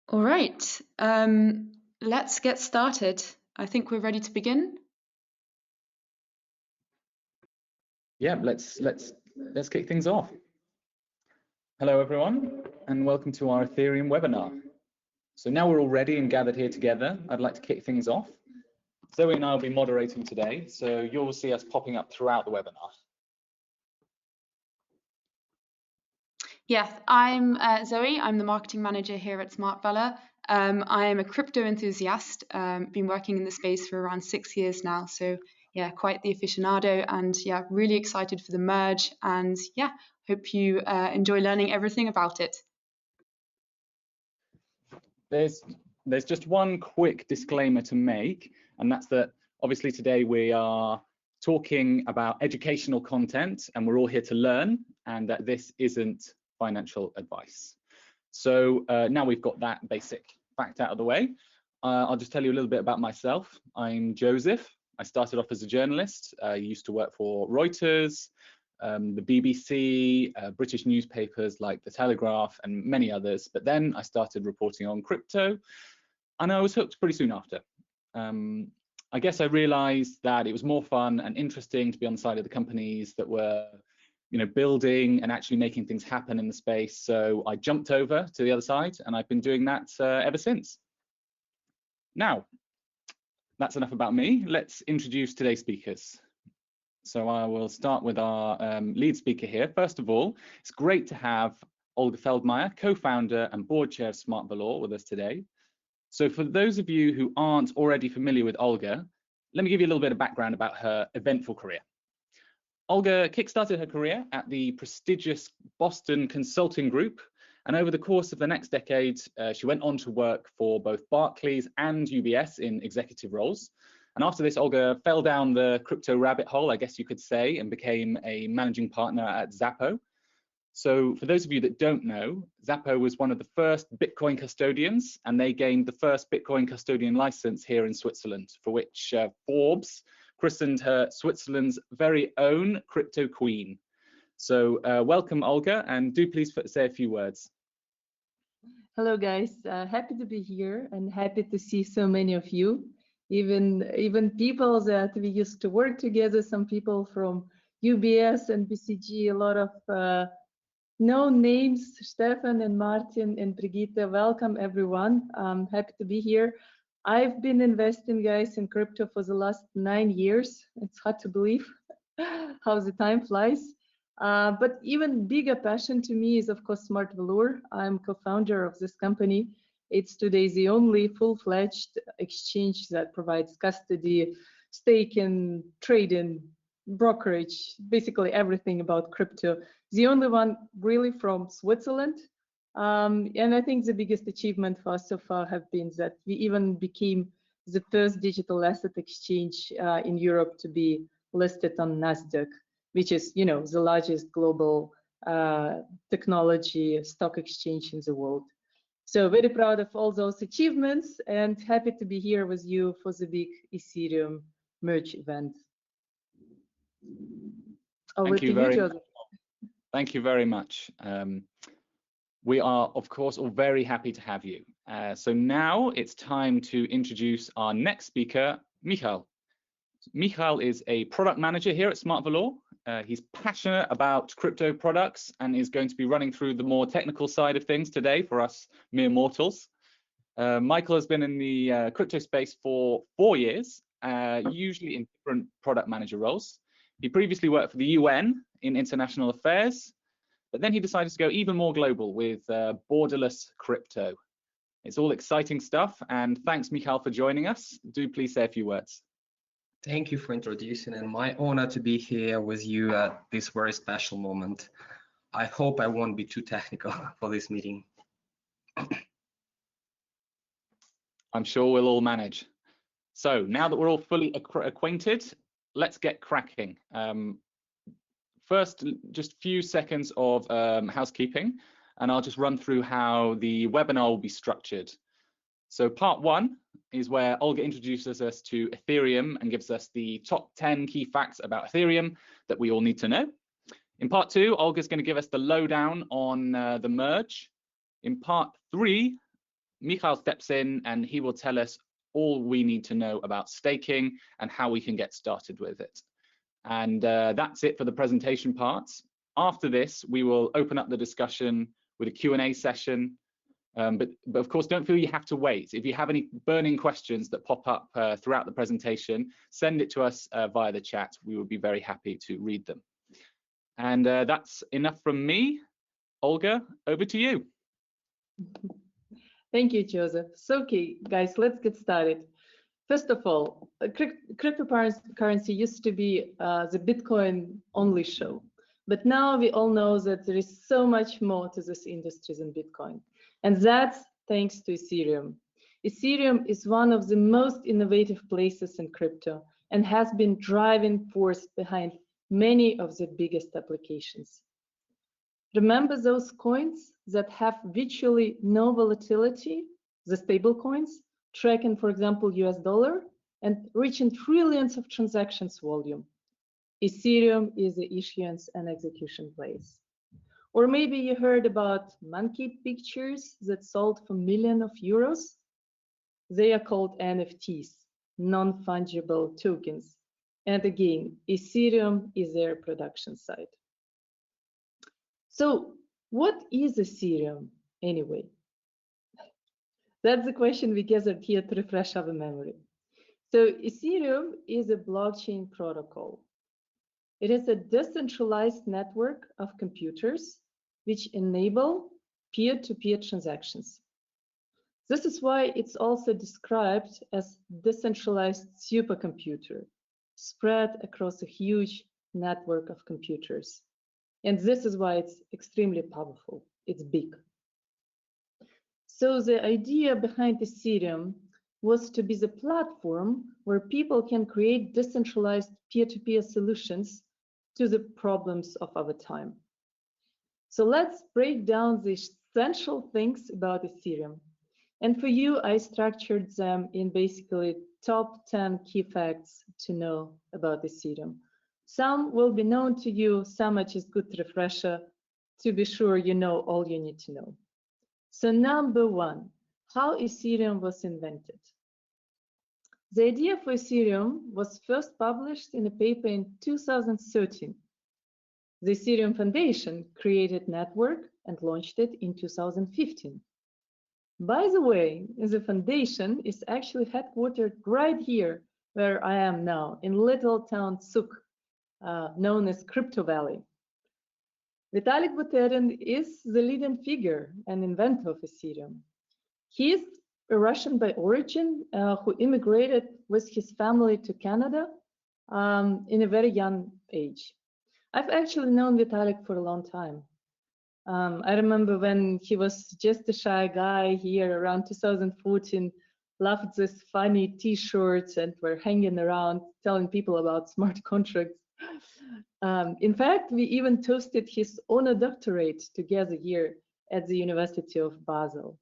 All right, let's get started. I think we're ready to begin. Yeah, let's kick things off. Hello everyone, and welcome to our Ethereum webinar. So now we're all ready and gathered here together, I'd like to kick things off. Zoe and I will be moderating today, so you'll see us popping up throughout the webinar. Yes, I'm Zoe. I'm the marketing manager here at SMART VALOR. I am a crypto enthusiast, been working in the space for around 6 years now. So yeah, quite the aficionado, and yeah, really excited for the merge, and yeah, hope you enjoy learning everything about it. There's just one quick disclaimer to make, and that's that obviously today we are talking about educational content and we're all here to learn, and that this isn't financial advice. So now we've got that basic fact out of the way, I'll just tell you a little bit about myself. I'm Joseph. I started off as a journalist. I used to work for Reuters, the BBC, British newspapers like The Telegraph and many others. But then I started reporting on crypto and I was hooked pretty soon after. I guess I realized that it was more fun and interesting to be on the side of the companies that were building and actually making things happen in the space. So I jumped over to the other side and I've been doing that ever since. Now, that's enough about me. Let's introduce today's speakers. So I will start with our lead speaker here. First of all, it's great to have Olga Feldmeier, co-founder and board chair of SMART VALOR, with us today. So for those of you who aren't already familiar with Olga, let me give you a little bit of background about her eventful career. Olga kickstarted her career at the prestigious Boston Consulting Group, and over the course of the next decade, she went on to work for both Barclays and UBS in executive roles. And after this, Olga fell down the crypto rabbit hole, I guess you could say, and became a managing partner at Xapo. So for those of you that don't know, Xapo was one of the first Bitcoin custodians, and they gained the first Bitcoin custodian license here in Switzerland, for which Forbes christened her Switzerland's very own crypto queen. So welcome, Olga, and do please say a few words. Hello, guys. Happy to be here and happy to see so many of you. Even people that we used to work together, some people from UBS and BCG, a lot of known names, Stefan and Martin and Brigitte. Welcome, everyone. I'm happy to be here. I've been investing, guys, in crypto for the last 9 years. It's hard to believe how the time flies. But even bigger passion to me is, of course, SMART VALOR. I'm co-founder of this company. It's today the only full-fledged exchange that provides custody, staking, trading, brokerage, basically everything about crypto. The only one really from Switzerland. And I think the biggest achievement for us so far have been that we even became the first digital asset exchange in Europe to be listed on NASDAQ, which is, the largest global technology stock exchange in the world. So very proud of all those achievements and happy to be here with you for the big Ethereum Merge event. Thank you very much. We are, of course, all very happy to have you. So now it's time to introduce our next speaker, Michal. Michal is a product manager here at SMART VALOR. He's passionate about crypto products and is going to be running through the more technical side of things today for us mere mortals. Michael has been in the crypto space for 4 years, usually in different product manager roles. He previously worked for the UN in international affairs, but then he decided to go even more global with borderless crypto. It's all exciting stuff, and thanks, Michal, for joining us. Do please say a few words. Thank you for introducing, and my honor to be here with you at this very special moment. I hope I won't be too technical for this meeting. I'm sure we'll all manage. So now that we're all fully acquainted, let's get cracking. First, just a few seconds of housekeeping, and I'll just run through how the webinar will be structured. So part 1 is where Olga introduces us to Ethereum and gives us the top 10 key facts about Ethereum that we all need to know. In part 2, Olga's going to give us the lowdown on the merge. In part 3, Michal steps in and he will tell us all we need to know about staking and how we can get started with it. And that's it for the presentation parts. After this, we will open up the discussion with a Q&A session. But of course, don't feel you have to wait. If you have any burning questions that pop up throughout the presentation, send it to us via the chat. We would be very happy to read them. And that's enough from me. Olga, over to you. Thank you, Joseph. So, okay, guys, let's get started. First of all, cryptocurrency used to be the Bitcoin only show. But now we all know that there is so much more to this industry than Bitcoin. And that's thanks to Ethereum. Ethereum is one of the most innovative places in crypto and has been driving force behind many of the biggest applications. Remember those coins that have virtually no volatility, the stable coins, tracking, for example, US dollar and reaching trillions of transactions volume? Ethereum is the issuance and execution place. Or maybe you heard about monkey pictures that sold for millions of euros. They are called NFTs, non-fungible tokens. And again, Ethereum is their production site. So what is Ethereum anyway? That's the question we gathered here to refresh our memory. So Ethereum is a blockchain protocol. It is a decentralized network of computers which enable peer-to-peer transactions. This is why it's also described as decentralized supercomputer, spread across a huge network of computers. And this is why it's extremely powerful. It's big. So the idea behind Ethereum was to be the platform where people can create decentralized peer-to-peer solutions to the problems of our time. So let's break down the essential things about Ethereum. And for you, I structured them in basically top 10 key facts to know about Ethereum. Some will be known to you, some are just good refresher to be sure you know all you need to know. So number one, how Ethereum was invented. The idea for Ethereum was first published in a paper in 2013. The Ethereum Foundation created network and launched it in 2015. By the way, the foundation is actually headquartered right here where I am now, in little town Zug, known as Crypto Valley. Vitalik Buterin is the leading figure and inventor of Ethereum. He is a Russian by origin who immigrated with his family to Canada in a very young age. I've actually known Vitalik for a long time. I remember when he was just a shy guy here around 2014, loved this funny t-shirts and were hanging around telling people about smart contracts. In fact, we even toasted his honor doctorate together here at the University of Basel.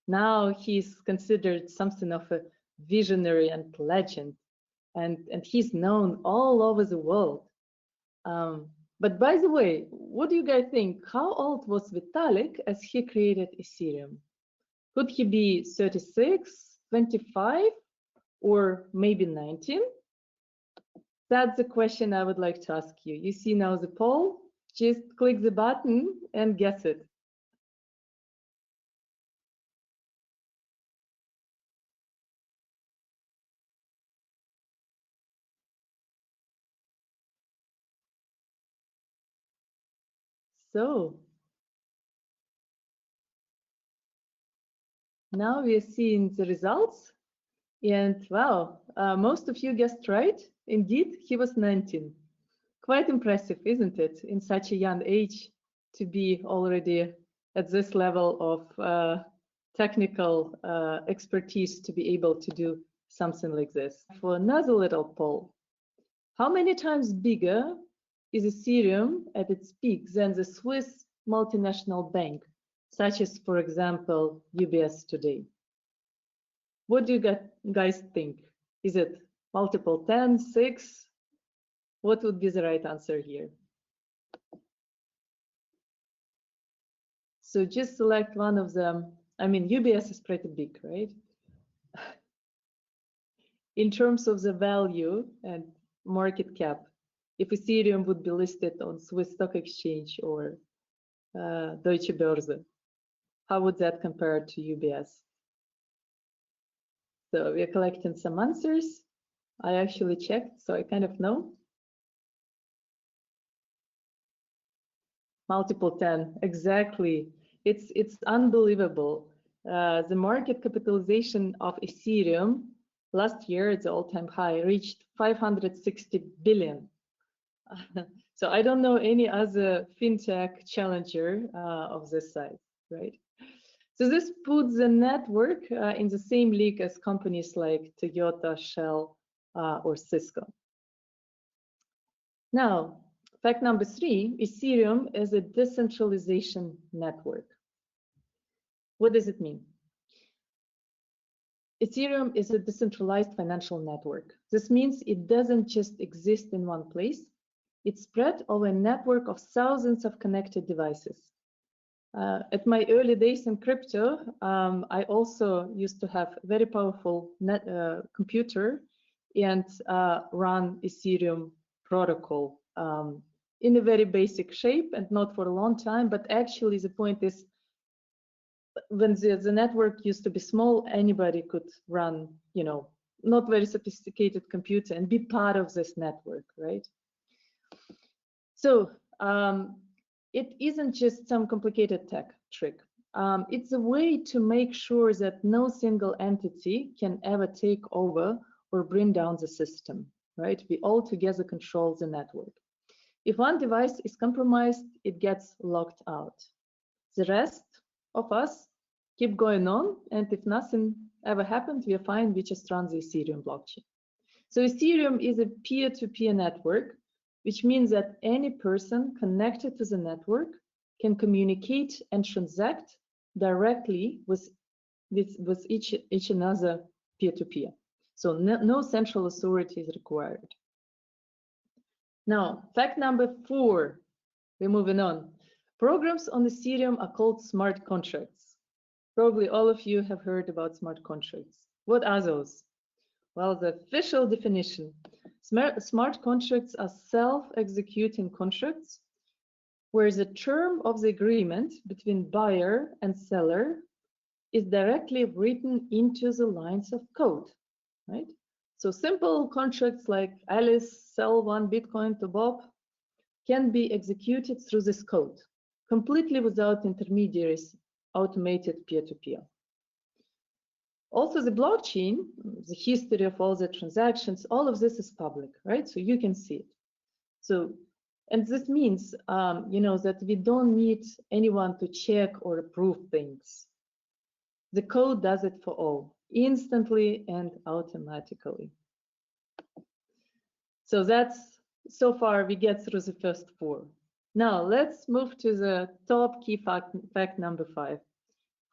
Now he's considered something of a visionary and legend, and he's known all over the world. But by the way, what do you guys think? How old was Vitalik as he created Ethereum? Could he be 36, 25, or maybe 19? That's the question I would like to ask you. You see now the poll, just click the button and guess it. So now we are seeing the results, and wow, most of you guessed right. Indeed, he was 19. Quite impressive, isn't it, in such a young age to be already at this level of technical expertise to be able to do something like this. For another little poll, how many times bigger is Ethereum at its peak than the Swiss multinational bank, such as, for example, UBS today? What do you guys think? Is it multiple 10, 6? What would be the right answer here? So just select one of the I mean, UBS is pretty big, right? In terms of the value and market cap, if Ethereum would be listed on Swiss Stock Exchange or Deutsche Börse, how would that compare to UBS? So we're collecting some answers. I actually checked, so I kind of know. Multiple 10, exactly. It's unbelievable. The market capitalization of Ethereum last year, it's all-time high, reached 560 billion. So I don't know any other fintech challenger of this size, right? So this puts the network in the same league as companies like Toyota, Shell, or Cisco. Now, fact number 3, Ethereum is a decentralization network. What does it mean? Ethereum is a decentralized financial network. This means it doesn't just exist in one place. It's spread over a network of thousands of connected devices. At my early days in crypto, I also used to have a very powerful computer and run Ethereum protocol in a very basic shape and not for a long time. But actually, the point is, when the network used to be small, anybody could run, you know, not very sophisticated computer and be part of this network, right? So it isn't just some complicated tech trick. It's a way to make sure that no single entity can ever take over or bring down the system, right? We all together control the network. If one device is compromised, it gets locked out. The rest of us keep going on, and if nothing ever happened, we are fine, we just run the Ethereum blockchain. So Ethereum is a peer-to-peer network, which means that any person connected to the network can communicate and transact directly with each another peer-to-peer. So no central authority is required. Now, fact number 4, we're moving on. Programs on Ethereum are called smart contracts. Probably all of you have heard about smart contracts. What are those? Well, the official definition, smart contracts are self-executing contracts where the term of the agreement between buyer and seller is directly written into the lines of code, right? So simple contracts like Alice sell 1 Bitcoin to Bob can be executed through this code, completely without intermediaries, automated peer-to-peer. Also, the blockchain, the history of all the transactions, all of this is public, right? So you can see it. So, and this means, you know, that we don't need anyone to check or approve things. The code does it for all, instantly and automatically. So that's, so far we get through the first 4. Now let's move to the top key fact number 5.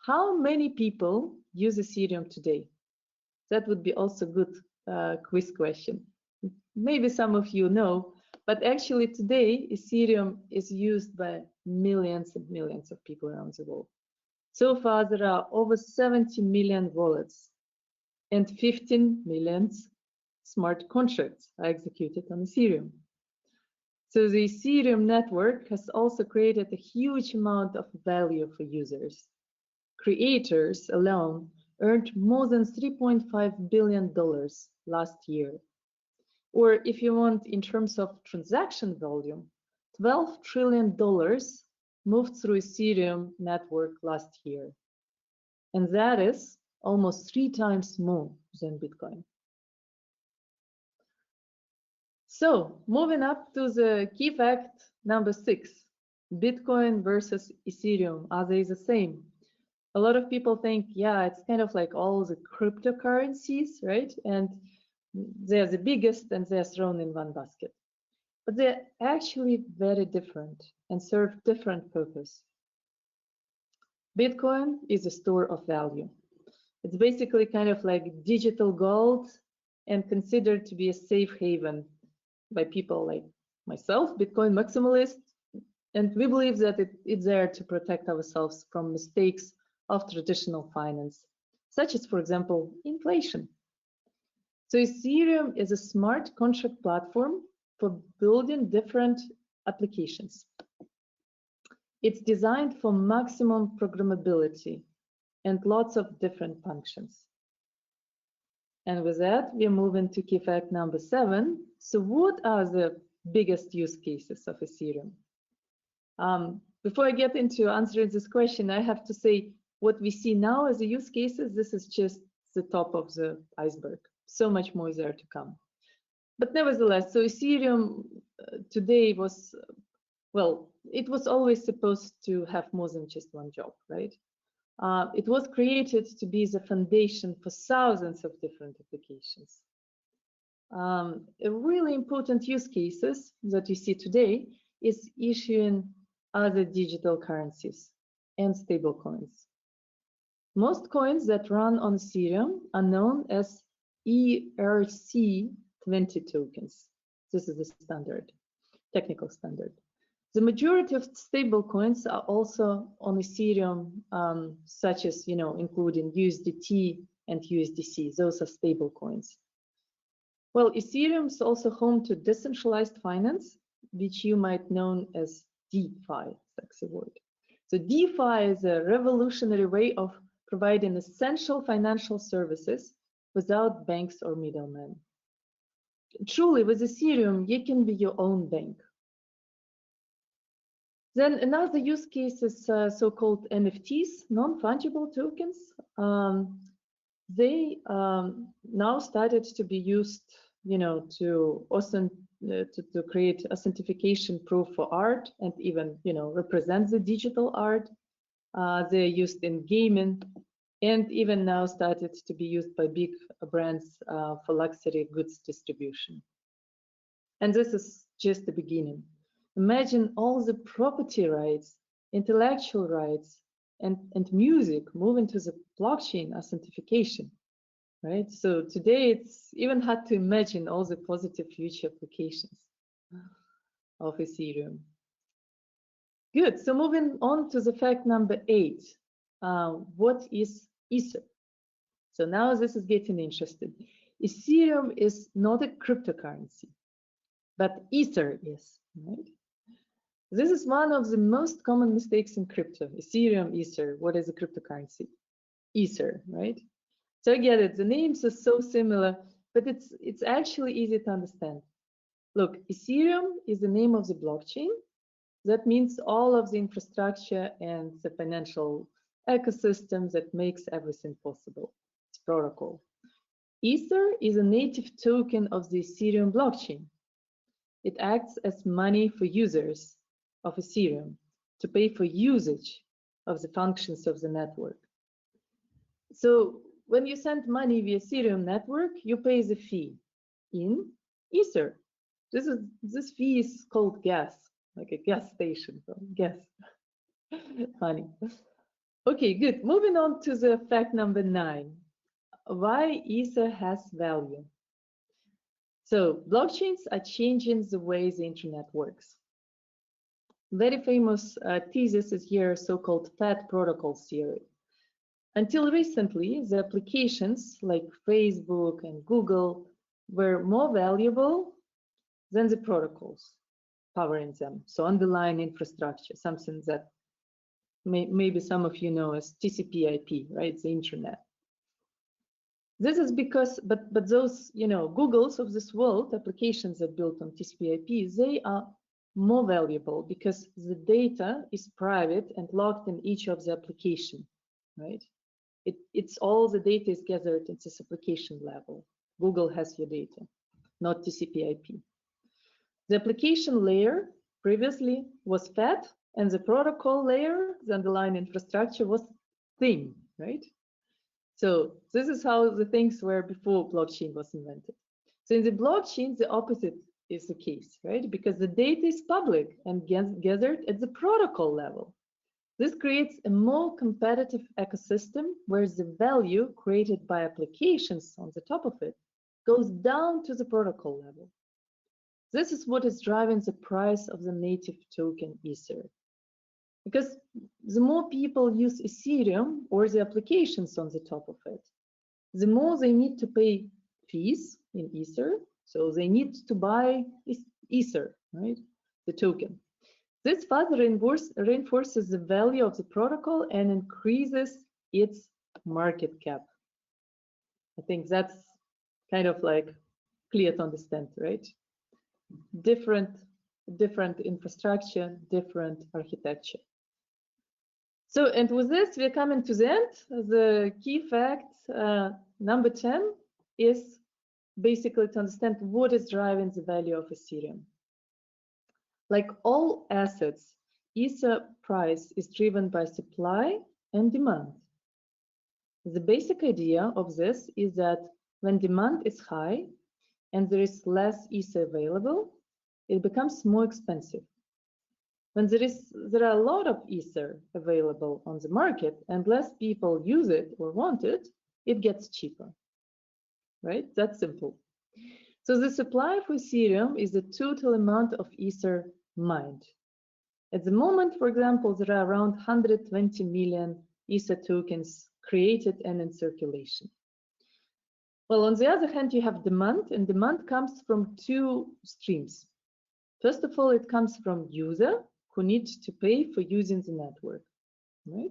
How many people use Ethereum today? That would be also a good quiz question. Maybe some of you know, but actually today Ethereum is used by millions and millions of people around the world. So far there are over 70 million wallets and 15 million smart contracts are executed on Ethereum. So the Ethereum network has also created a huge amount of value for users. Creators alone earned more than $3.5 billion last year. Or if you want, in terms of transaction volume, $12 trillion moved through Ethereum network last year. And that is almost 3 times more than Bitcoin. So moving up to the key fact number 6, Bitcoin versus Ethereum, are they the same? A lot of people think, yeah, it's kind of like all the cryptocurrencies, right? And they're the biggest and they're thrown in one basket. But they're actually very different and serve different purpose. Bitcoin is a store of value. It's basically kind of like digital gold and considered to be a safe haven by people like myself, Bitcoin maximalist. And we believe that it's there to protect ourselves from mistakes of traditional finance, such as, for example, inflation. So Ethereum is a smart contract platform for building different applications. It's designed for maximum programmability and lots of different functions. And with that, we're moving to key fact number 7. So what are the biggest use cases of Ethereum? Before I get into answering this question, I have to say what we see now as the use cases, this is just the top of the iceberg. So much more is there to come. But nevertheless, so Ethereum today was, well, it was always supposed to have more than just one job, right? It was created to be the foundation for thousands of different applications. A really important use cases that you see today is issuing other digital currencies and stable coins. Most coins that run on Ethereum are known as ERC20 tokens. This is the standard, technical standard. The majority of stable coins are also on Ethereum, such as, including USDT and USDC. Those are stable coins. Well, Ethereum is also home to decentralized finance, which you might know as DeFi, sexy word. So DeFi is a revolutionary way of providing essential financial services without banks or middlemen. Truly, with Ethereum, you can be your own bank. Then another use case is so-called NFTs, non-fungible tokens. They now started to be used, to create authentication proof for art and even, represent the digital art. They're used in gaming and even now started to be used by big brands for luxury goods distribution. And this is just the beginning. Imagine all the property rights, intellectual rights, and music moving to the blockchain authentication, right? So today it's even hard to imagine all the positive future applications of Ethereum. Good, so moving on to the fact number 8. What is Ether? So now this is getting interesting. Ethereum is not a cryptocurrency, but Ether is, right? This is one of the most common mistakes in crypto. Ethereum, Ether. What is a cryptocurrency? Ether, right? So I get it. The names are so similar, but it's actually easy to understand. Look, Ethereum is the name of the blockchain. That means all of the infrastructure and the financial ecosystem that makes everything possible. It's protocol. Ether is a native token of the Ethereum blockchain. It acts as money for users of Ethereum to pay for usage of the functions of the network. So when you send money via Ethereum network, you pay the fee in Ether. This fee is called gas, like a gas station, gas. Funny. Okay, good. Moving on to the fact number 9. Why Ether has value. So blockchains are changing the way the internet works. Very famous thesis is here, so-called fat protocol theory. Until recently, the applications like Facebook and Google were more valuable than the protocols powering them. So underlying infrastructure, something that maybe some of you know as TCP/IP, right? The internet. This is because, but those, Googles of this world, applications that built on TCP/IP, they are more valuable because the data is private and locked in each of the application, right? It's all the data is gathered at this application level. Google has your data, not TCP/IP. The application layer previously was fat, and the protocol layer, the underlying infrastructure, was thin, right? So this is how the things were before blockchain was invented. So in the blockchain, the opposite is the case, right? Because the data is public and gathered at the protocol level. This creates a more competitive ecosystem where the value created by applications on the top of it goes down to the protocol level. This is what is driving the price of the native token Ether. Because the more people use Ethereum or the applications on the top of it, the more they need to pay fees in Ether. So they need to buy Ether, right? The token. This further reinforces the value of the protocol and increases its market cap. I think that's kind of like clear to understand, right? Different infrastructure, different architecture. So, and with this, we're coming to the end. The key fact, number 10, is basically to understand what is driving the value of Ethereum. Like all assets, Ether price is driven by supply and demand. The basic idea of this is that when demand is high and there is less Ether available, it becomes more expensive. When there are a lot of Ether available on the market and less people use it or want it, it gets cheaper, right? That's simple. So the supply for Ethereum is the total amount of Ether mined. At the moment, for example, there are around 120 million Ether tokens created and in circulation. Well, on the other hand, you have demand, and demand comes from two streams. First of all, it comes from user who need to pay for using the network, right?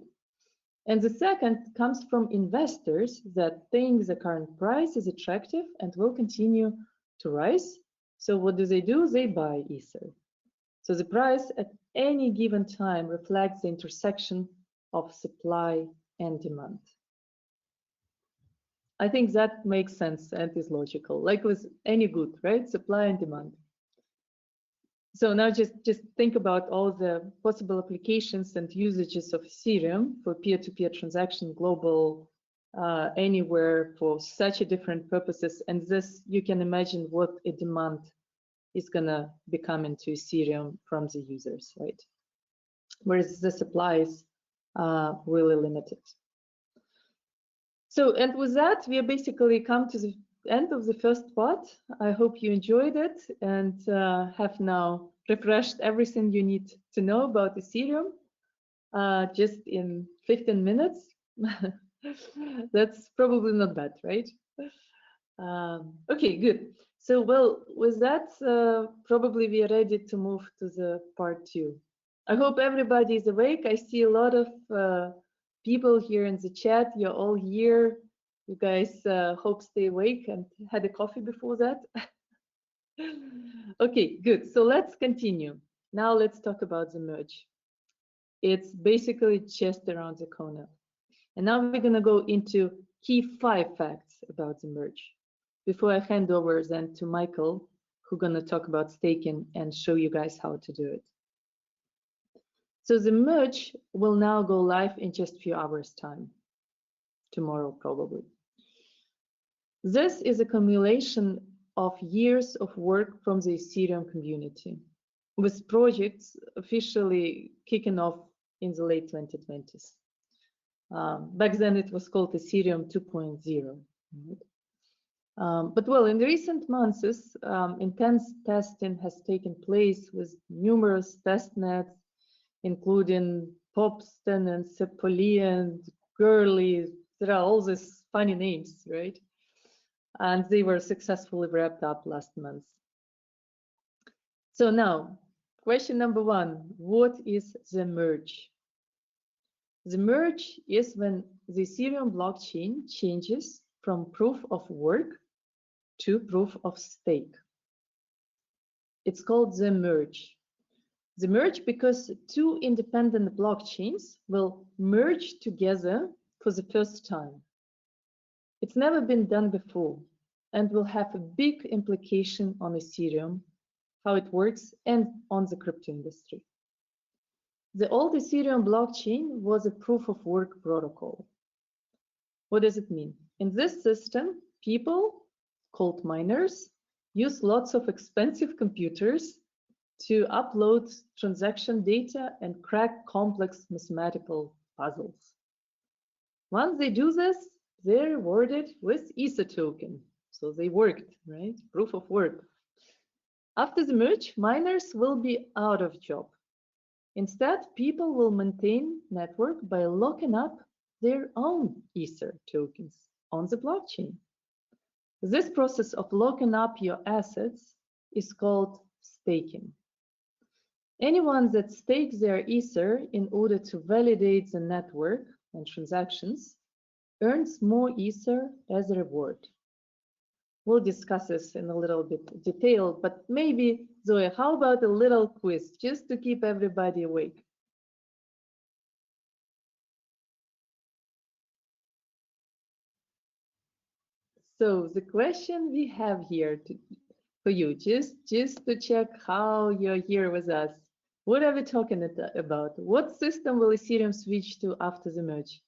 And the second comes from investors that think the current price is attractive and will continue to rise. So what do? They buy Ether. So the price at any given time reflects the intersection of supply and demand. I think that makes sense and is logical, like with any good, right? Supply and demand. So now just think about all the possible applications and usages of Ethereum for peer-to-peer transaction, global, anywhere, for such a different purposes. And this, you can imagine what a demand is gonna become into Ethereum from the users, right? Whereas the supply is really limited. So, and with that, we basically come to the end of the first part. I hope you enjoyed it and have now refreshed everything you need to know about Ethereum just in 15 minutes. That's probably not bad, right? Okay, good. So, well, with that, probably we are ready to move to the part 2. I hope everybody is awake. I see a lot of people here in the chat. You're all here. You guys hope stay awake and had a coffee before that. Okay, good. So let's continue. Now let's talk about the merge. It's basically just around the corner. And now we're going to go into key 5 facts about the merge before I hand over then to Michael, who's going to talk about staking and show you guys how to do it. So the merge will now go live in just a few hours' time, tomorrow probably. This is a accumulation of years of work from the Ethereum community, with projects officially kicking off in the late 2020s. Back then it was called Ethereum 2.0. But well, in the recent months, intense testing has taken place with numerous testnets, including Popston and Sepolian, Girly. There are all these funny names, right? And they were successfully wrapped up last month. So now, question number 1, what is the merge? The merge is when the Ethereum blockchain changes from proof of work to proof of stake. It's called the merge. The merge because 2 independent blockchains will merge together for the first time. It's never been done before and will have a big implication on Ethereum, how it works, and on the crypto industry. The old Ethereum blockchain was a proof of work protocol. What does it mean? In this system, people, called miners, use lots of expensive computers to upload transaction data and crack complex mathematical puzzles. Once they do this, they're rewarded with Ether token. So they worked, right? Proof of work. After the merge, miners will be out of job. Instead, people will maintain network by locking up their own Ether tokens on the blockchain. This process of locking up your assets is called staking. Anyone that stakes their Ether in order to validate the network and transactions earns more Ether as a reward. We'll discuss this in a little bit detail, but maybe, Zoe, how about a little quiz just to keep everybody awake? So the question we have here for you, just to check how you're here with us. What are we talking about? What system will Ethereum switch to after the merge?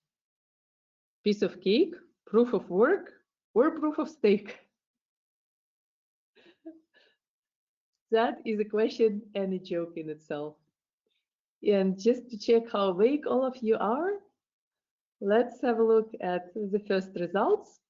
Piece of cake, proof of work, or proof of stake? That is a question and a joke in itself. And just to check how awake all of you are, let's have a look at the first results.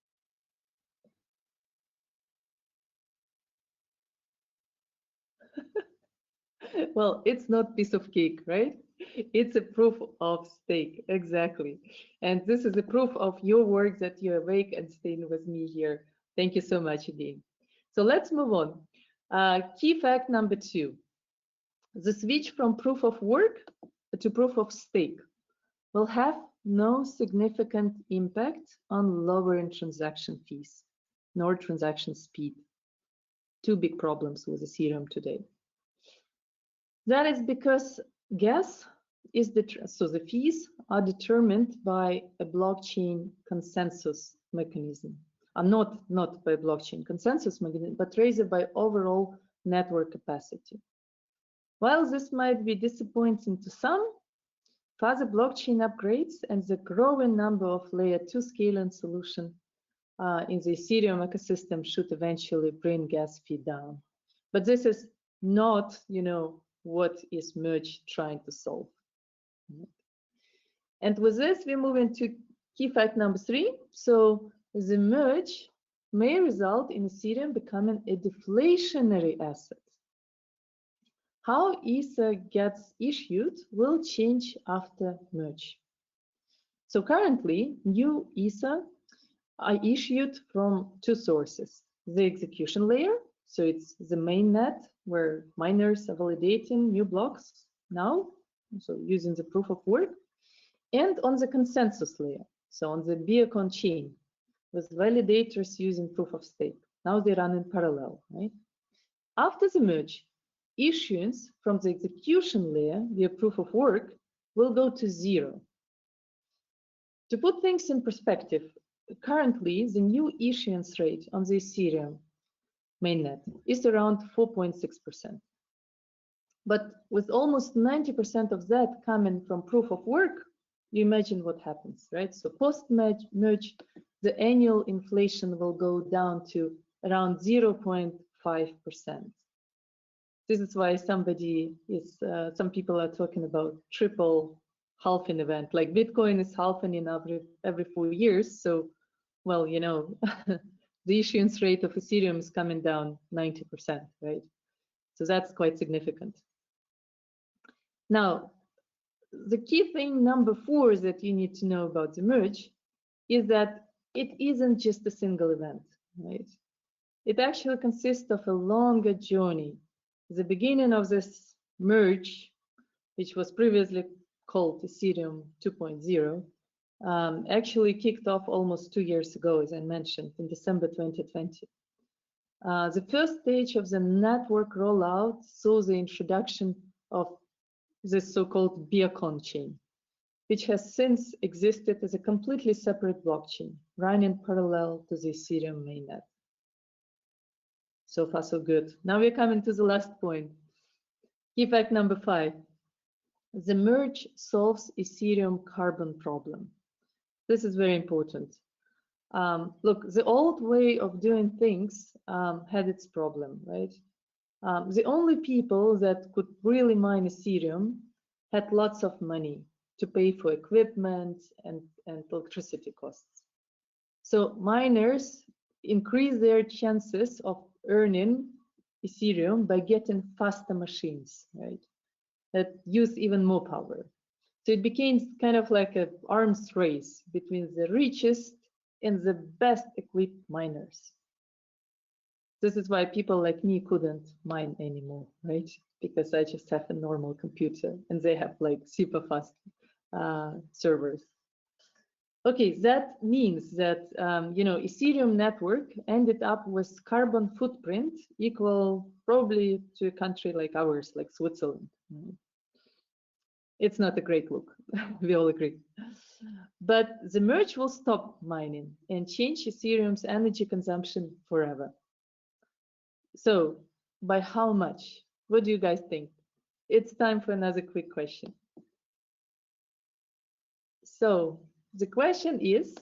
Well, it's not piece of cake, right? It's a proof of stake, exactly. And this is a proof of your work that you're awake and staying with me here. Thank you so much again. So let's move on. Key fact number 2. The switch from proof of work to proof of stake will have no significant impact on lowering transaction fees nor transaction speed. 2 big problems with Ethereum today. That is because gas is so the fees are determined by a blockchain consensus mechanism, not by blockchain consensus mechanism, but rather by overall network capacity. While this might be disappointing to some, further blockchain upgrades and the growing number of layer 2 scaling solutions in the Ethereum ecosystem should eventually bring gas fee down. But this is not, what is Merge trying to solve. And with this, we move into key fact number 3. So the Merge may result in Ethereum becoming a deflationary asset. How Ether gets issued will change after Merge. So currently, new Ether are issued from 2 sources. The execution layer, so it's the mainnet where miners are validating new blocks now, so using the proof of work, and on the consensus layer, so on the Beacon chain, with validators using proof of stake. Now they run in parallel, right? After the merge, issuance from the execution layer via proof of work will go to 0. To put things in perspective, currently the new issuance rate on the Ethereum mainnet is around 4.6%. But with almost 90% of that coming from proof of work, you imagine what happens, right? So post-merge, the annual inflation will go down to around 0.5%. This is why some people are talking about triple halving event, like Bitcoin is halving in every 4 years. So, well, the issuance rate of Ethereum is coming down 90%, right? So that's quite significant. Now, the key thing number 4 that you need to know about the merge is that it isn't just a single event, right? It actually consists of a longer journey. The beginning of this merge, which was previously called Ethereum 2.0, actually kicked off almost 2 years ago, as I mentioned, in December 2020. The first stage of the network rollout saw the introduction of this so-called Beacon chain, which has since existed as a completely separate blockchain, running parallel to the Ethereum mainnet. So far, so good. Now we're coming to the last point. Key fact number 5. The merge solves Ethereum carbon problem. This is very important. Look, the old way of doing things had its problem, right? The only people that could really mine Ethereum had lots of money to pay for equipment and electricity costs. So miners increase their chances of earning Ethereum by getting faster machines, right? that use even more power. So it became kind of like an arms race between the richest and the best equipped miners. This is why people like me couldn't mine anymore, right? Because I just have a normal computer and they have like super fast servers. Okay, that means that Ethereum network ended up with carbon footprint equal probably to a country like ours, like Switzerland. It's not a great look, we all agree. But the merge will stop mining and change Ethereum's energy consumption forever. So by how much? What do you guys think? It's time for another quick question. So the question is,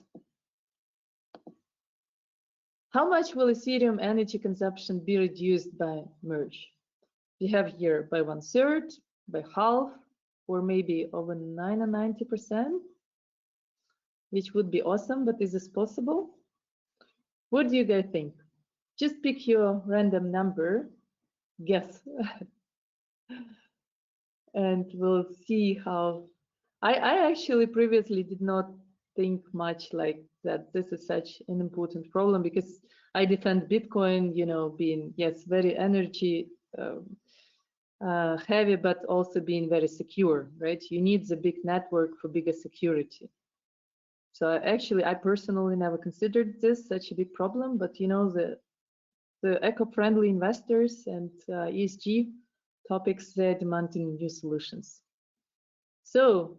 how much will Ethereum energy consumption be reduced by merge? We have here by 1/3, by half, or maybe over 90%, which would be awesome, but is this possible? What do you guys think? Just pick your random number, guess, and we'll see how. I actually previously did not think much like that this is such an important problem, because I defend Bitcoin, being, yes, very energy heavy, but also being very secure, right? You need the big network for bigger security. So actually, I personally never considered this such a big problem, but the eco-friendly investors and ESG topics, they're demanding new solutions. So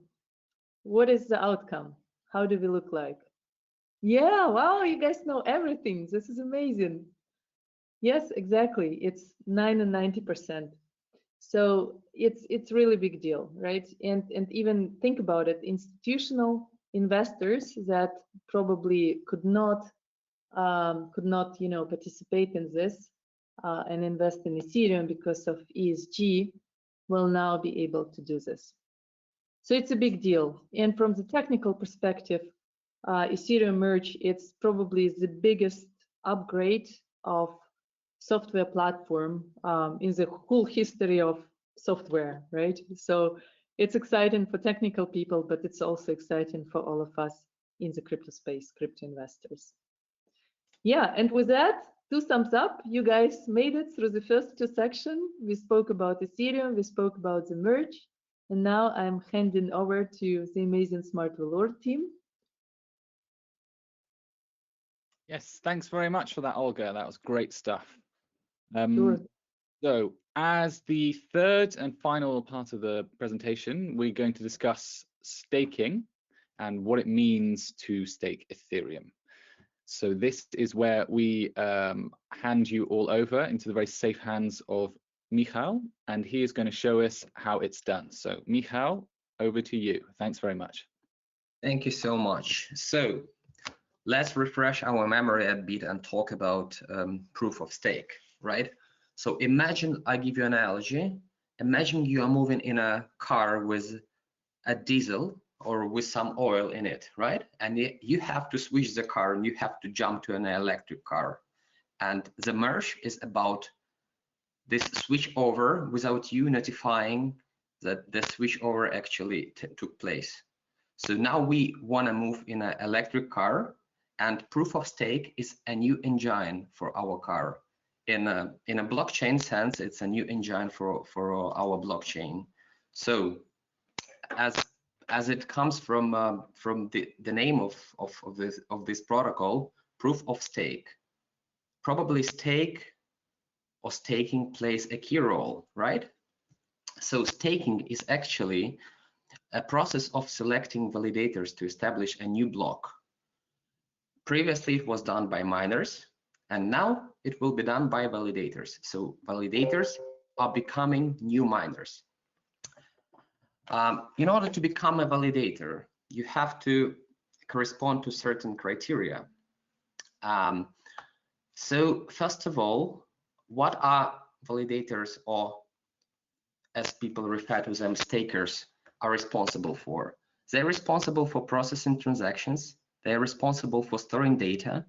what is the outcome? How do we look like? Yeah, wow, you guys know everything. This is amazing. Yes, exactly. It's 90%. So it's really big deal, right? And even think about it, institutional investors that probably could not participate in this and invest in Ethereum because of ESG will now be able to do this. So it's a big deal. And from the technical perspective, Ethereum Merge, it's probably the biggest upgrade of software platform in the whole history of software, right? So it's exciting for technical people, but it's also exciting for all of us in the crypto space, crypto investors. Yeah, and with that, 2 thumbs up. You guys made it through the first 2 sections. We spoke about Ethereum, we spoke about the merge, and now I'm handing over to the amazing SMART VALOR team. Yes, thanks very much for that, Olga. That was great stuff. Sure. So as the third and final part of the presentation, we're going to discuss staking and what it means to stake Ethereum. So this is where we hand you all over into the very safe hands of Michal, and he is going to show us how it's done. So Michal, over to you. Thanks very much. Thank you so much. So let's refresh our memory a bit and talk about proof of stake, right? So imagine, I give you an analogy. Imagine you are moving in a car with a diesel or with some oil in it, right? And you have to switch the car and you have to jump to an electric car. And the merge is about this switch over without you notifying that the switch over actually took place. So now we want to move in an electric car, and proof of stake is a new engine for our car. In a blockchain sense, it's a new engine for our blockchain. So as it comes from the name of this protocol, proof of stake, probably stake or staking plays a key role, right? So staking is actually a process of selecting validators to establish a new block. Previously, it was done by miners, and now it will be done by validators. So validators are becoming new miners. In order to become a validator, you have to correspond to certain criteria. So first of all, what are validators, or as people refer to them, stakers, are responsible for? They're responsible for processing transactions, they're responsible for storing data,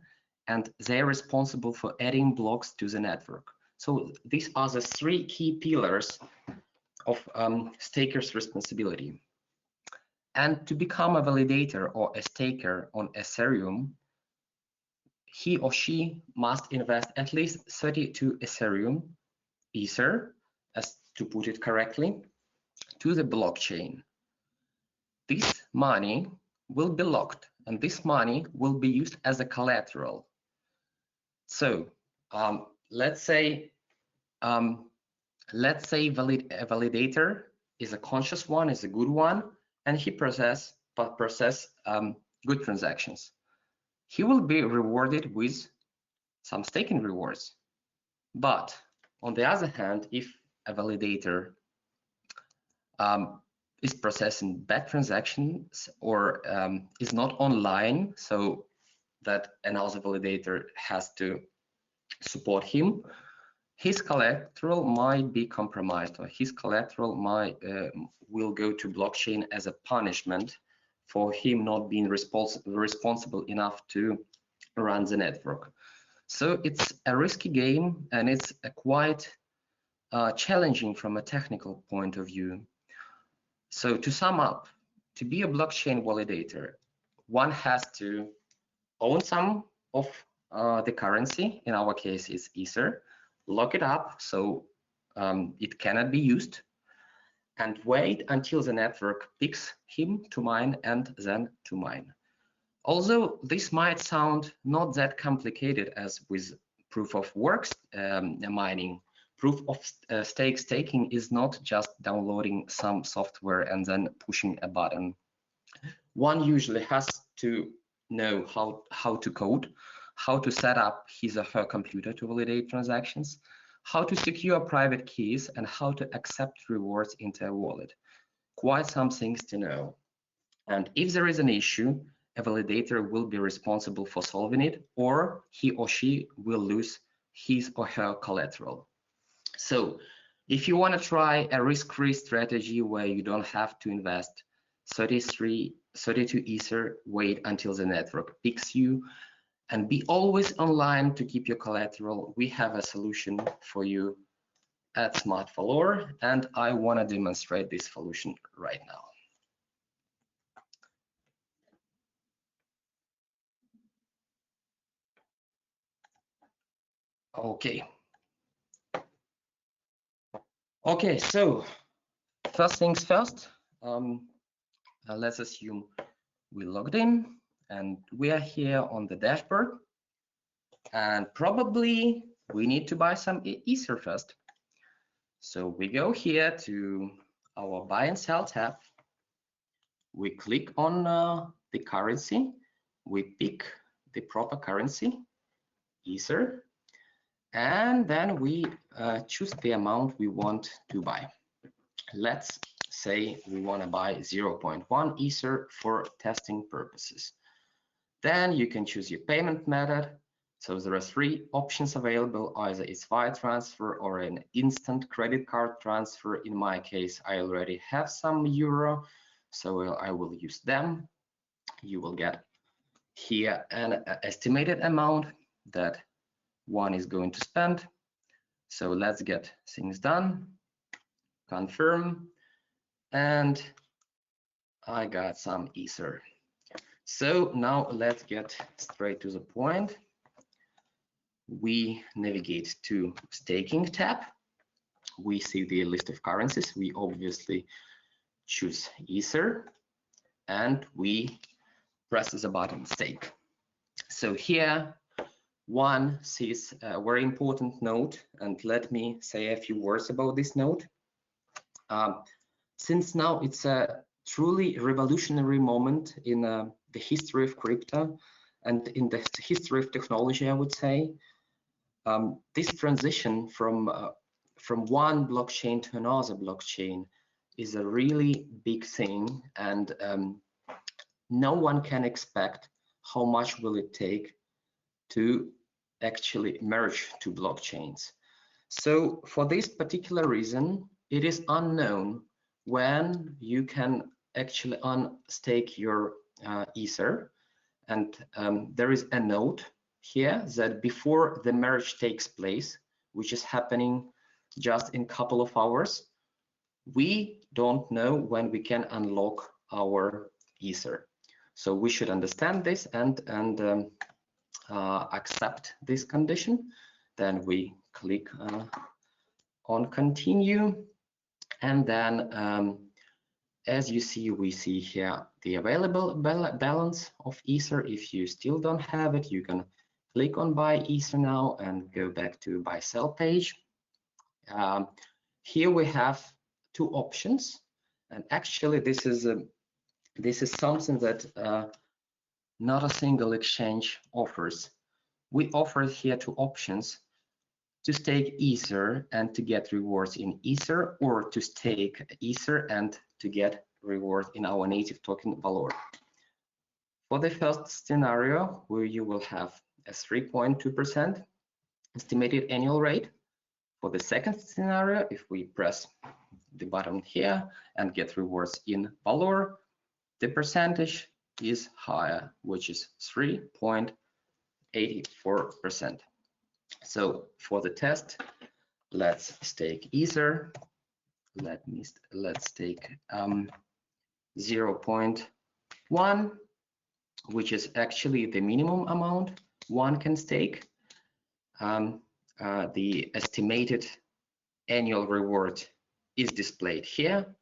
and they're responsible for adding blocks to the network. So these are the 3 key pillars staker's responsibility. And to become a validator or a staker on Ethereum, he or she must invest at least 32 Ethereum, Ether, as to put it correctly, to the blockchain. This money will be locked, and this money will be used as a collateral. So let's say a validator is a conscious one, is a good one, and he process good transactions. He will be rewarded with some staking rewards. But on the other hand, if a validator is processing bad transactions or is not online, so that another validator has to support him, his collateral might be compromised, or his collateral will go to blockchain as a punishment for him not being responsible enough to run the network. So it's a risky game, and it's quite challenging from a technical point of view. So to sum up, to be a blockchain validator, one has to own some of the currency. In our case, it's Ether. Lock it up so it cannot be used, and wait until the network picks him to mine and then to mine. Although this might sound not that complicated as with proof of work mining, proof of stake staking is not just downloading some software and then pushing a button. One usually has to know how to code, how to set up his or her computer to validate transactions, how to secure private keys, and how to accept rewards into a wallet. Quite some things to know. And if there is an issue, a validator will be responsible for solving it, or he or she will lose his or her collateral. So if you want to try a risk-free strategy where you don't have to invest 32 Ether, wait until the network picks you, and be always online to keep your collateral, we have a solution for you at SMART VALOR, and I want to demonstrate this solution right now. Okay, so first things first, let's assume we logged in and we are here on the dashboard, and probably we need to buy some Ether first. So we go here to our buy and sell tab. We click on the currency. We pick the proper currency, Ether, and then we choose the amount we want to buy. Let's say we want to buy 0.1 Ether for testing purposes. Then you can choose your payment method. So there are 3 options available. Either it's wire transfer or an instant credit card transfer. In my case, I already have some euro, so I will use them. You will get here an estimated amount that one is going to spend. So let's get things done. Confirm, and I got some Ether. So now let's get straight to the point. We navigate to staking tab. We see the list of currencies. We obviously choose Ether, and we press the button stake. So here one sees a very important note, and let me say a few words about this note. Since now it's a truly revolutionary moment in the history of crypto and in the history of technology, I would say, this transition from one blockchain to another blockchain is a really big thing, and no one can expect how much will it take to actually merge two blockchains. So for this particular reason, it is unknown when you can actually unstake your Ether, and there is a note here that before the merge takes place, which is happening just in a couple of hours, we don't know when we can unlock our Ether. So we should understand this and accept this condition. Then we click on continue, and then as you see, we see here the available balance of Ether. If you still don't have it, you can click on buy Ether now and go back to buy sell page. Here we have two options, and actually this is something that not a single exchange offers. We offer here two options: to stake Ether and to get rewards in Ether, or to stake Ether and to get reward in our native token Valor. For the first scenario, where you will have a 3.2% estimated annual rate. For the second scenario, if we press the button here and get rewards in Valor, the percentage is higher, which is 3.84%. So for the test, let's stake Ether. Let's stake 0.1, which is actually the minimum amount one can stake. The estimated annual reward is displayed here.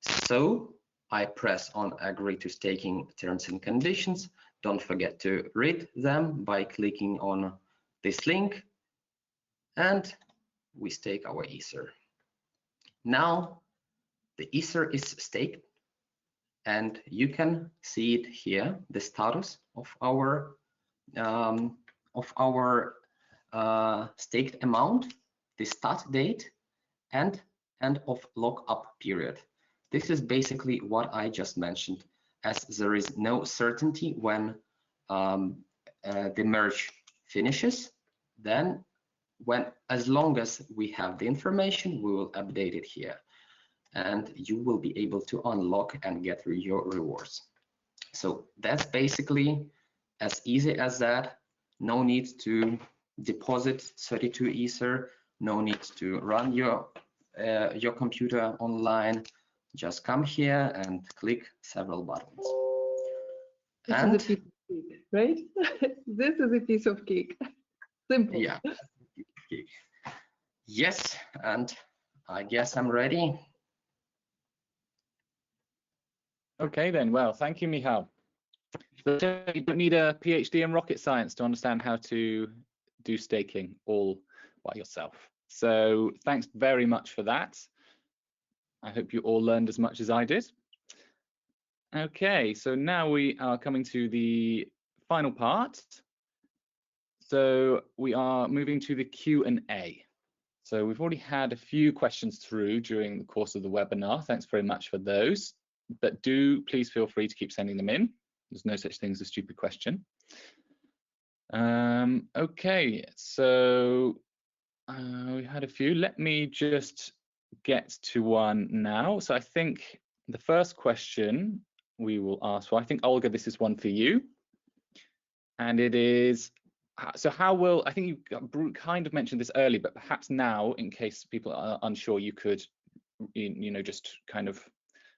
So I press on agree to staking terms and conditions. Don't forget to read them by clicking on this link, and we stake our Ether. Now the Ether is staked, and you can see it here, the status of our staked amount, the start date, and end of lockup period. This is basically what I just mentioned, as there is no certainty when the merge finishes. Then as long as we have the information, we will update it here, and you will be able to unlock and get your rewards. So that's basically as easy as that. No need to deposit 32 Ether, no need to run your computer online. Just come here and click several buttons. This is a piece of cake, right? This is a piece of cake. Simple. Yeah. Yes, and I guess I'm ready. Okay then, well, thank you, Michal. So you don't need a PhD in rocket science to understand how to do staking all by yourself. So thanks very much for that. I hope you all learned as much as I did. Okay, so now we are coming to the final part. So we are moving to the Q&A. So we've already had a few questions through during the course of the webinar. Thanks very much for those. But do please feel free to keep sending them in. There's no such thing as a stupid question. Okay, so we had a few. Let me just get to one now. So I think the first question we will ask, well, I think, Olga, this is one for you. And it is, so how will, I think you kind of mentioned this earlier, but perhaps now, in case people are unsure, you could, just kind of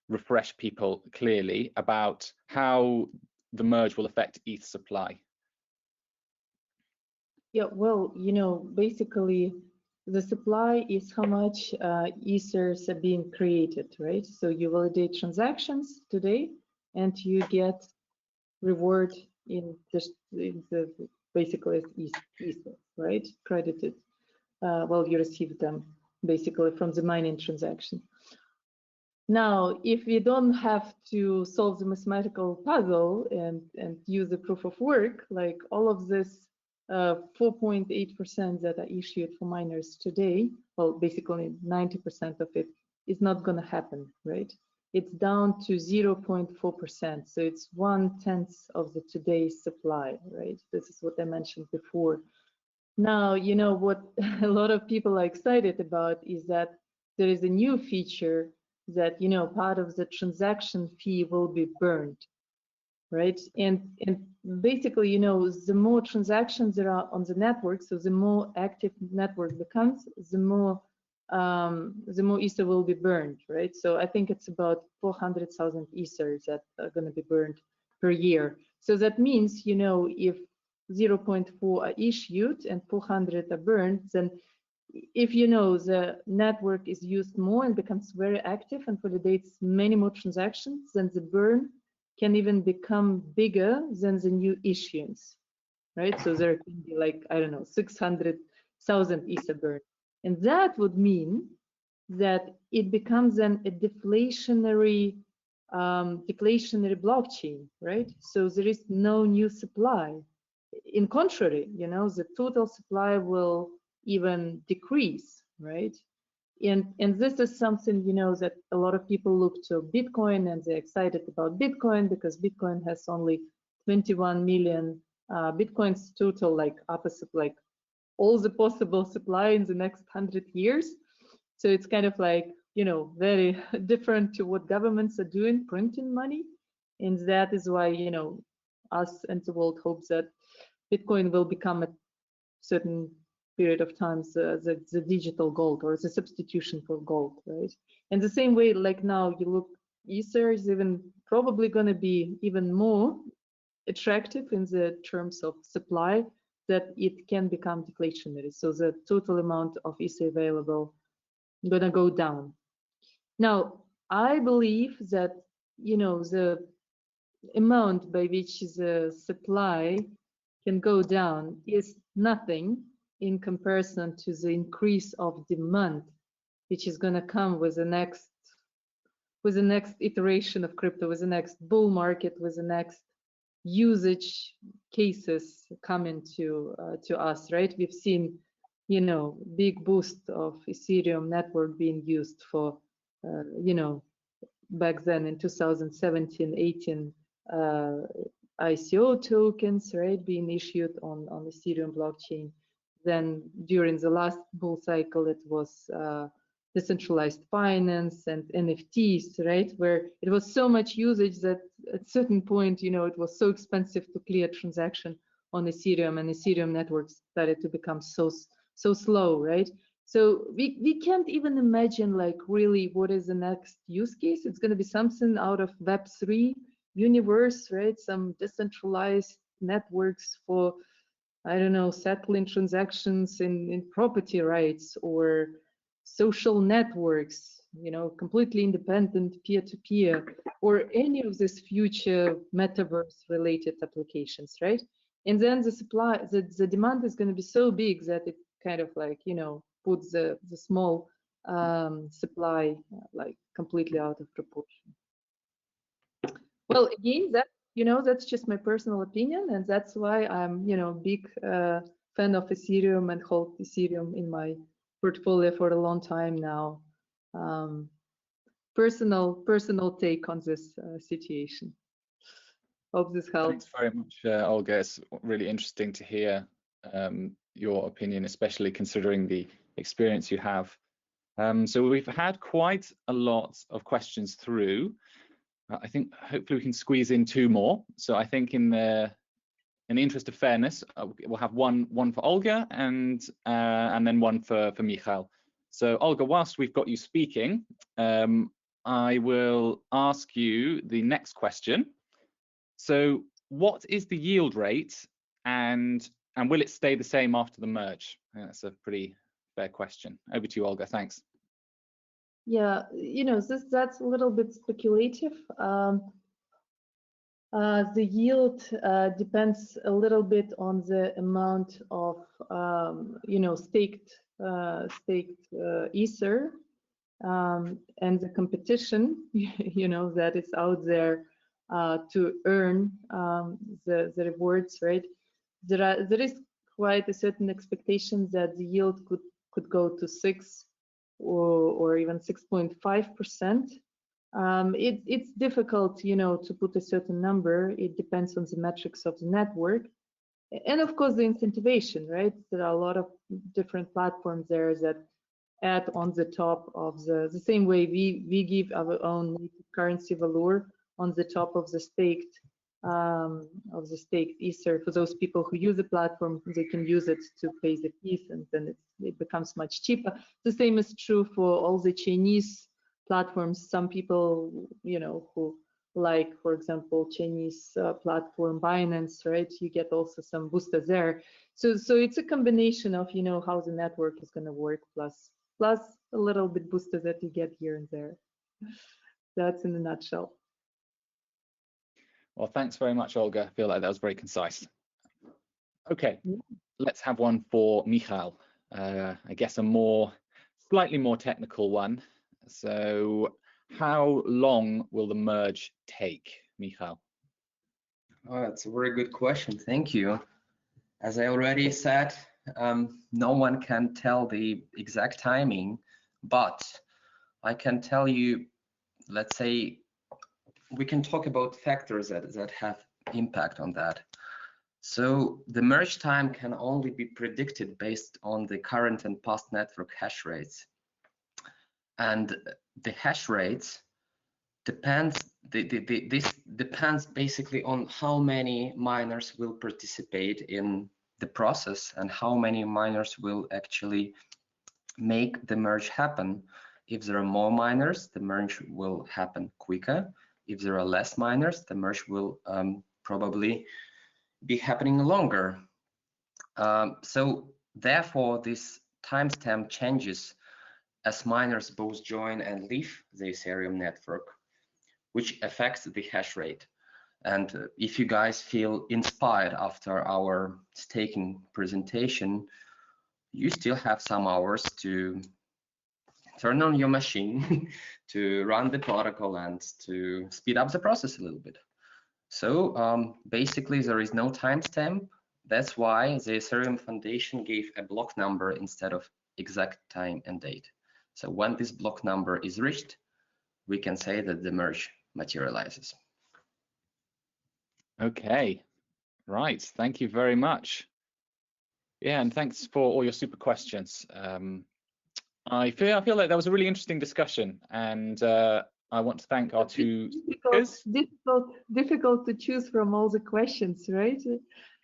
refresh people clearly about how the merge will affect ETH supply. Yeah, well, basically the supply is how much Ethers are being created, right? So you validate transactions today and you get reward in the basically as Ether, right? Credited. Well, you receive them basically from the mining transaction. Now, if we don't have to solve the mathematical puzzle and use the proof of work, like all of this 4.8% that are issued for miners today, well, basically 90% of it is not going to happen, right? It's down to 0.4%, so it's 1/10 of the today's supply, right? This is what I mentioned before. Now, what a lot of people are excited about is that there is a new feature that part of the transaction fee will be burned, right? And basically, the more transactions there are on the network, so the more active network becomes, the more the more Ether will be burned, right? So I think it's about 400,000 Ethers that are going to be burned per year. So that means, you know, if 0.4 are issued and 400 are burned, then if you know the network is used more and becomes very active and validates many more transactions, then the burn can even become bigger than the new issuance, right? So there can be like, I don't know, 600,000 Ether burn. And that would mean that it becomes then a deflationary blockchain, right? So there is no new supply. In contrary, you know, the total supply will even decrease, right? And this is something, you know, that a lot of people look to Bitcoin and they're excited about Bitcoin because Bitcoin has only 21 million Bitcoins total, like opposite, like all the possible supply in the next 100 years. So it's kind of like, you know, very different to what governments are doing, printing money. And that is why, you know, us and the world hopes that Bitcoin will become a certain period of time the digital gold or the substitution for gold, right? And the same way, like now you look, Ether is even probably going to be even more attractive in the terms of supply, that it can become deflationary. So the total amount of Ether available going to go down. Now, I believe that, you know, the amount by which the supply can go down is nothing in comparison to the increase of demand, which is going to come with the next iteration of crypto, with the next bull market, with the next usage cases coming to us, right? We've seen, you know, big boost of Ethereum network being used for, you know, back then in 2017, 18, ICO tokens, right, being issued on Ethereum blockchain. Then during the last bull cycle, it was decentralized finance and NFTs, right, where it was so much usage that at certain point, you know, it was so expensive to clear transaction on Ethereum, and Ethereum networks started to become so slow, right? So we can't even imagine like really what is the next use case. It's going to be something out of Web3 universe, right? Some decentralized networks for, I don't know, settling transactions in property rights, or social networks, you know, completely independent peer-to-peer, or any of these future metaverse related applications, right? And then the supply, the demand is going to be so big that it kind of like, you know, puts the small supply like completely out of proportion. Well, again, that, you know, that's just my personal opinion, and that's why I'm, you know, big fan of Ethereum and hold Ethereum in my portfolio for a long time now. Personal take on this situation. Hope this helps. Thanks very much, Olga. It's really interesting to hear your opinion, especially considering the experience you have. So we've had quite a lot of questions through. I think hopefully we can squeeze in two more. So I think in the interest of fairness, we'll have one for Olga and then one for Michal. So Olga, whilst we've got you speaking, I will ask you the next question. So what is the yield rate, and will it stay the same after the merge? I think that's a pretty fair question. Over to you, Olga. Thanks. Yeah, you know, that's a little bit speculative. The yield depends a little bit on the amount of, you know, staked Ether and the competition, you know, that is out there to earn the rewards, right? There is quite a certain expectation that the yield could go to 6 or even 6.5%. It's difficult, you know, to put a certain number. It depends on the metrics of the network, and of course the incentivation, right? There are a lot of different platforms there that add on the top of the same way we give our own currency valor on the top of the staked of the staked Ether. For those people who use the platform, they can use it to pay the fees, and then it becomes much cheaper. The same is true for all the Chinese platforms. Some people, who like, for example, Chinese platform Binance, right? You get also some booster there. So it's a combination of, how the network is going to work, plus a little bit booster that you get here and there. That's in a nutshell. Well, thanks very much, Olga. I feel like that was very concise. Okay, let's have one for Michal. I guess a slightly more technical one. So how long will the merge take, Michal? Oh, that's a very good question. Thank you. As I already said, no one can tell the exact timing, but I can tell you, let's say, we can talk about factors that have impact on that. So the merge time can only be predicted based on the current and past network hash rates. And the hash rates this depends basically on how many miners will participate in the process and how many miners will actually make the merge happen. If there are more miners, the merge will happen quicker. If there are less miners, the merge will probably be happening longer. So therefore, this timestamp changes as miners both join and leave the Ethereum network, which affects the hash rate. And if you guys feel inspired after our staking presentation, you still have some hours to turn on your machine to run the protocol and to speed up the process a little bit. So basically there is no timestamp. That's why the Ethereum Foundation gave a block number instead of exact time and date. So when this block number is reached, we can say that the merge materializes. Okay, right. Thank you very much. Yeah, and thanks for all your super questions. I feel like that was a really interesting discussion, and I want to thank our two speakers. Difficult to choose from all the questions, right?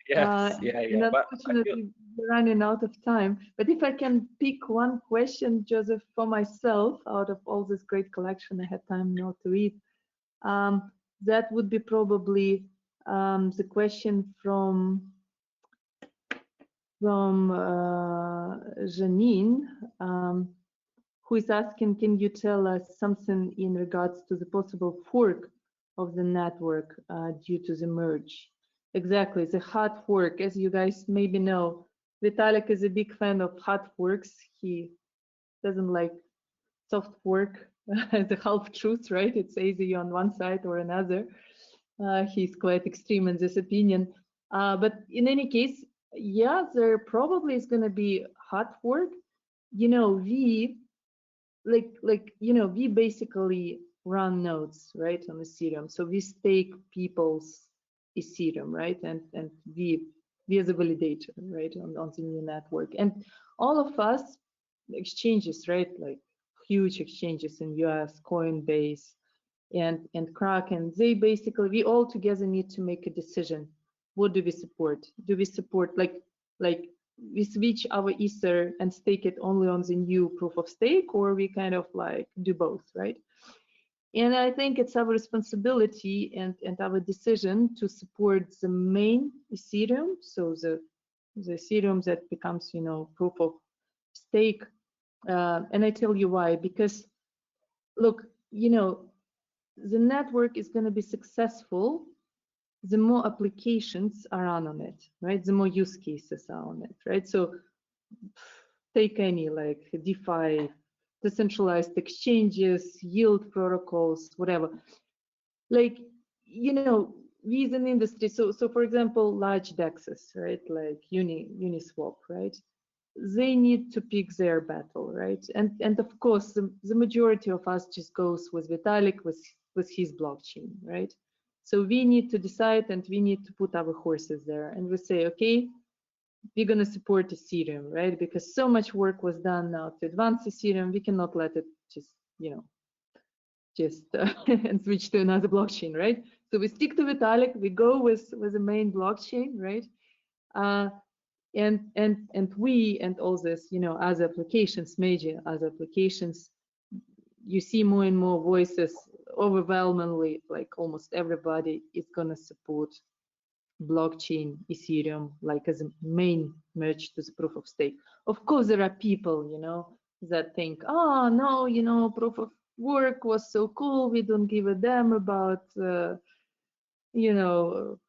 Yes, And unfortunately, we're running out of time. But if I can pick one question, Joseph, for myself, out of all this great collection I had time not to read, that would be probably the question from Janine, who is asking, can you tell us something in regards to the possible fork of the network due to the merge? Exactly, the hard fork. As you guys maybe know, Vitalik is a big fan of hard forks. He doesn't like soft fork, the half truth, right? It's either on one side or another. He's quite extreme in this opinion. But in any case, yeah, there probably is going to be hard fork. We basically run nodes, right, on Ethereum. So we stake people's Ethereum, right, and we are the validator, right, on the new network. And all of us exchanges, right, like huge exchanges in US, Coinbase, and Kraken, they basically, we all together need to make a decision. What do we support? Do we support like we switch our Ether and stake it only on the new proof of stake, or we kind of like do both, right? And I think it's our responsibility and our decision to support the main Ethereum, so the Ethereum that becomes, proof of stake. And I tell you why, because look, the network is going to be successful the more applications are run on it, right? The more use cases are on it, right? So take any like DeFi, decentralized exchanges, yield protocols, whatever. Like, we as an industry, so for example, large DEXs, right? Like Uniswap, right? They need to pick their battle, right? And of course, the majority of us just goes with Vitalik, with his blockchain, right? So we need to decide and we need to put our horses there. And we say, okay, we're going to support Ethereum, right? Because so much work was done now to advance Ethereum. We cannot let it just, and switch to another blockchain, right? So we stick to Vitalik, we go with the main blockchain, right? And we and all this, you know, other applications, major other applications, you see more and more voices. Overwhelmingly, like almost everybody is gonna support blockchain Ethereum like as a main merge to the proof of stake. Of course, there are people, you know, that think, oh no, you know, proof of work was so cool, we don't give a damn about you know,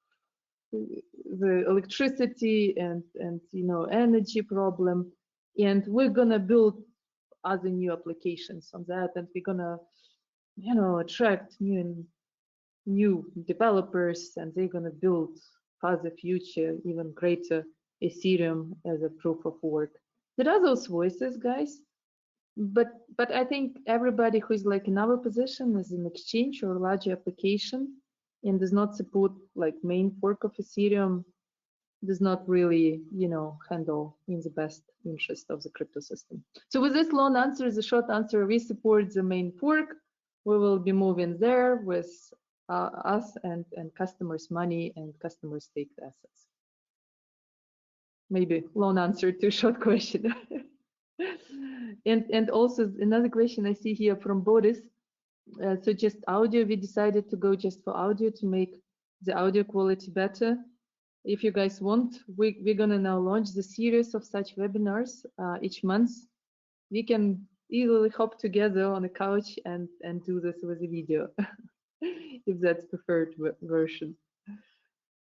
the electricity and you know, energy problem, and we're gonna build other new applications on that, and we're gonna, you know, attract new developers, and they're gonna build for the future even greater Ethereum as a proof of work. There are those voices, guys, but I think everybody who is like in our position as an exchange or larger application and does not support like main fork of Ethereum does not really, you know, handle in the best interest of the crypto system. So with this long answer, the short answer, we support the main fork. We will be moving there with us and customers' money and customers' staked assets. Maybe long answer to short question. And also another question I see here from Boris. So just audio, we decided to go just for audio to make the audio quality better. If you guys want, we're gonna now launch the series of such webinars each month. We can easily hop together on a couch and do this with a video, if that's preferred version.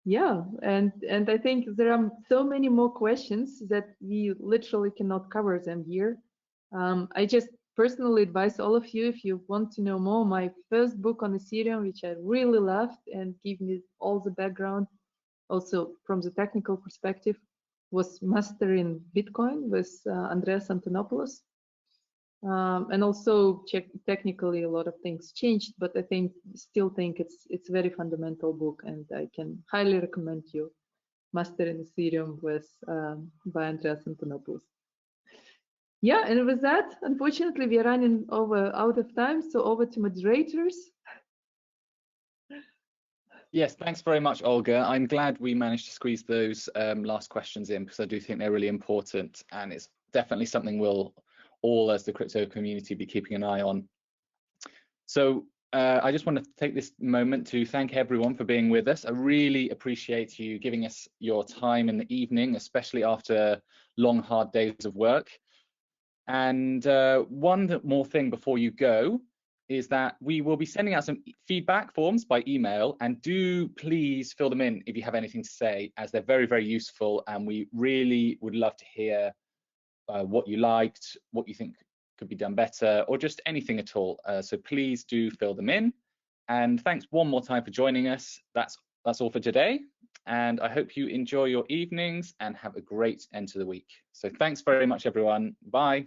Yeah, and I think there are so many more questions that we literally cannot cover them here. I just personally advise all of you, if you want to know more, my first book on Ethereum, which I really loved and gave me all the background, also from the technical perspective, was Mastering Bitcoin with Andreas Antonopoulos. And also technically a lot of things changed, but I still think it's a very fundamental book, and I can highly recommend you Mastering Ethereum with by Andreas Antonopoulos. Yeah, and with that, unfortunately, we are running out of time, so over to moderators. Yes, thanks very much, Olga. I'm glad we managed to squeeze those last questions in, because I do think they're really important, and it's definitely something we'll all, as the crypto community, be keeping an eye on. So I just want to take this moment to thank everyone for being with us. I really appreciate you giving us your time in the evening, especially after long, hard days of work. And one more thing before you go is that we will be sending out some feedback forms by email, and do please fill them in if you have anything to say, as they're very, very useful, and we really would love to hear what you liked, what you think could be done better, or just anything at all. So please do fill them in. And thanks one more time for joining us. That's all for today, and I hope you enjoy your evenings and have a great end to the week. So thanks very much, everyone. Bye.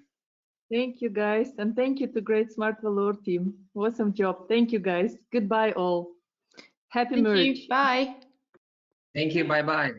Thank you, guys, and thank you to great Smart Valor team. Awesome job. Thank you, guys. Goodbye, all. Happy merge. Thank you. Bye. Thank you. Bye-bye.